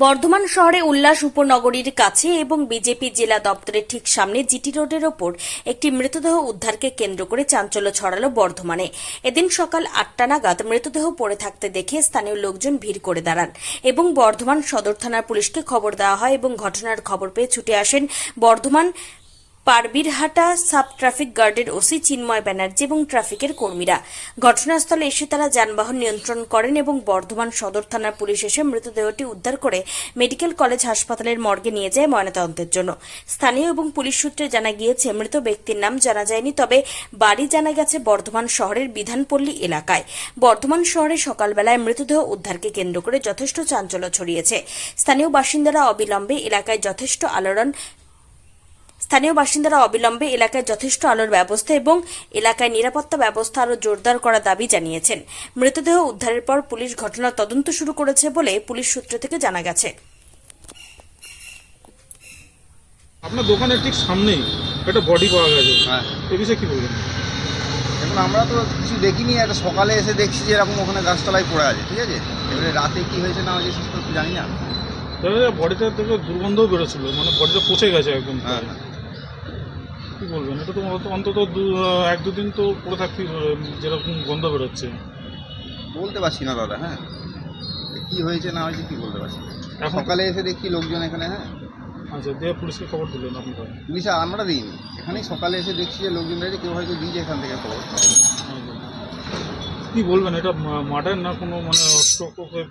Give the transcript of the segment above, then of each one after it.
বর্ধমান শহরে উল্লাস উপনগরীর কাছে এবং বিজেপি জেলা দপ্তরের ঠিক সামনে জিটি রোডের ওপর একটি মৃতদেহ উদ্ধারকে কেন্দ্র করে চাঞ্চল্য ছড়ালো বর্ধমানে। এদিন সকাল 8টা নাগাদ মৃতদেহ পড়ে থাকতে দেখে স্থানীয় লোকজন ভিড় করে দাঁড়ান এবং বর্ধমান সদর থানার পুলিশকে খবর দেওয়া হয় এবং ঘটনার খবর পেয়ে ছুটে আসেন বর্ধমান পারবিরহাটা সাব ট্রাফিক গার্ডের ওসি চিন্ময় ব্যানার্জি এবং ট্রাফিকের কর্মীরা। ঘটনাস্থলে এসে তারা যানবাহন নিয়ন্ত্রণ করেন এবং বর্ধমান সদর থানার পুলিশ এসে মৃতদেহটি উদ্ধার করে মেডিকেল কলেজ হাসপাতালের মর্গে নিয়ে যায় ময়নাতদন্তের জন্য। স্থানীয় এবং পুলিশ সূত্রে জানা গিয়েছে মৃত ব্যক্তির নাম জানা যায়নি, তবে বাড়ি জানা গেছে বর্ধমান শহরের বিধানপল্লী এলাকায়। বর্ধমান শহরে সকালবেলায় মৃতদেহ উদ্ধারকে কেন্দ্র করে যথেষ্ট চাঞ্চল্য ছড়িয়েছে। স্থানীয় বাসিন্দারা অবিলম্বে এলাকায় যথেষ্ট আলোর ব্যবস্থা এবং এলাকায় নিরাপত্তা ব্যবস্থা আরও জোরদার করার দাবি জানিয়েছেন। মৃতদেহ উদ্ধারের পর পুলিশ ঘটনার তদন্ত শুরু করেছে বলে পুলিশ সূত্র থেকে জানা গেছে। আপনার দোকানের ঠিক সামনেই একটা বডি পাওয়া গেছে, হ্যাঁ, এই বিষয়ে কি বলবেন? এখন আমরা তো কিছু দেখিনি, একটা সকালে এসে দেখছি যে এরকম ওখানে গাছতলায় পড়ে আছে, ঠিক আছে। এবারে রাতে কি হয়েছে না হয়েছে সেটা তো জানি না। বডিটা থেকে দুর্গন্ধও বেরোছিল, মানে বডিটা পচে গেছে একদম। হ্যাঁ, কি বলবেন, এটা তো অন্তত 1-2 দিন তো পড়ে থাকতেই যেরকম গন্ধ বেরোচ্ছে। বলতে পারছি না দাদা। হ্যাঁ, কি হয়েছে না হয়েছে কি বলতে পারছি না। এখন সকালে এসে দেখছি লোকজন এখানে। হ্যাঁ, আচ্ছা, দিয়ে পুলিশকে খবর দিলেন আপনি? পুলিশ আমরা দিইনি, এখানেই সকালে এসে দেখছি যে লোকজন রয়েছে, কেউ হয়তো দিয়েছে এখান থেকে খবর। কি বলবেন, এটা মাঠের না কোনো মানে অস্ত্র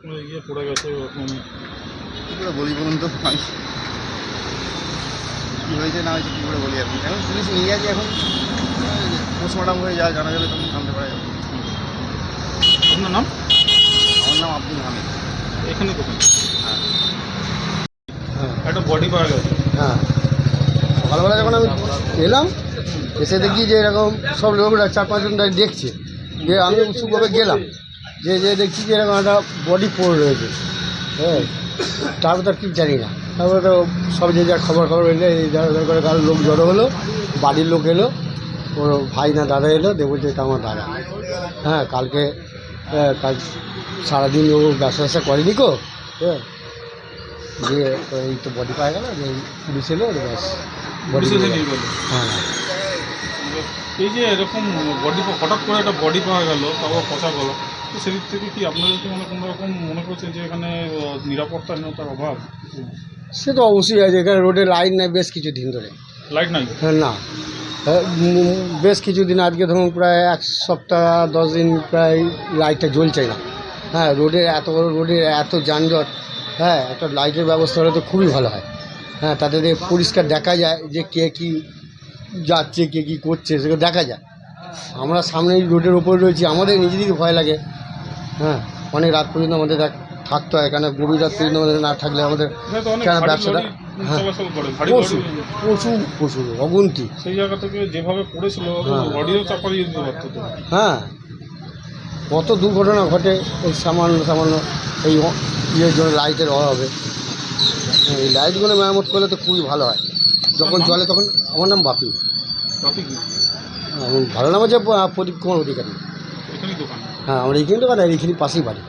কোনো ইয়ে পড়ে গেছে এরকম? কী করে বলি বলুন তো, আমি কী হয়েছে না হয়েছে কী করে বলি আপনি। এখন পুলিশ নিয়ে গেছে, এখন পোস্টমর্টম হয়ে যা জানা যাবে তখন জানতে পারা যাবে। আপনার নাম? আমার নাম আব্দুল হামিদ। এখানে দোকান? হ্যাঁ, একটা বডি পাওয়া গেছে। হ্যাঁ, সকালবেলা যখন আমি এলাম, এসে দেখি যে এরকম সব লোকরা 4-5 জন দেখছে, যে আমি উৎসুকভাবে গেলাম, যে দেখছি যে এরকম একটা বডি পড়ে রয়েছে। হ্যাঁ, তারপর তো ঠিক জানি না, তারপরে তো সব যে যা খবর এলে এই করে কারো লোক জড়ো হলো, বাড়ির লোক এলো, ওর ভাই না দাদা এলো, দেখবো যে এটা আমার দাদা। হ্যাঁ, কাল সারাদিন ও ব্যবসা করেনি কো। হ্যাঁ, দিয়ে এই তো বডি পাওয়া গেল, যে পুলিশ এলো, ব্যাস বডি। হ্যাঁ, এই যে এরকম বডি হঠাৎ করে একটা বডি পাওয়া গেল, তারপর পচা গেল, তো সেদিক থেকে কি আপনাদের কি মানে কোনো রকম মনে করছেন যে এখানে নিরাপত্তাহীনতার অভাব? সে তো অবশ্যই আছে, এখানে রোডে লাইট নেই বেশ কিছুদিন ধরে। লাইট নাই? হ্যাঁ, না, বেশ কিছুদিন, আজকে ধরুন প্রায় 1 সপ্তাহ 10 দিন প্রায় লাইটটা জ্বলছে না। হ্যাঁ, রোডের এত যানজট। হ্যাঁ, একটা লাইটের ব্যবস্থা হলে তো খুবই ভালো হয়। হ্যাঁ, তাতে পরিষ্কার দেখা যায় যে কে কী যাচ্ছে, কে কী করছে, সেগুলো দেখা যায়। আমরা সামনেই রোডের ওপর রয়েছি, আমাদের নিজেদেরই ভয় লাগে। হ্যাঁ, অনেক রাত পর্যন্ত আমাদের থাকতে হয়, কেন গভীর রাত পর্যন্ত আমাদের না থাকলে আমাদের কেন ব্যবসাটা। হ্যাঁ, প্রচুর অগুন্তি। সেই জায়গা থেকে যেভাবে পড়েছিল বডিও চাপা দিয়ে দিতে পারতো তো। হ্যাঁ, কত দুর্ঘটনা ঘটে এই সামান্য এই ইয়ের জন্য, লাইটের অভাবে। এই লাইটগুলো মেরামত করলে তো খুবই ভালো হয়। যখন চলে তখন। আমার নাম বাপি। বাপি কি? ভালো নাম হচ্ছে প্রদীপ কুমার অধিকারী। এখানেই দোকান? হ্যাঁ, আমার এইখানে দোকান, এইখানে পাশেই বাড়ি।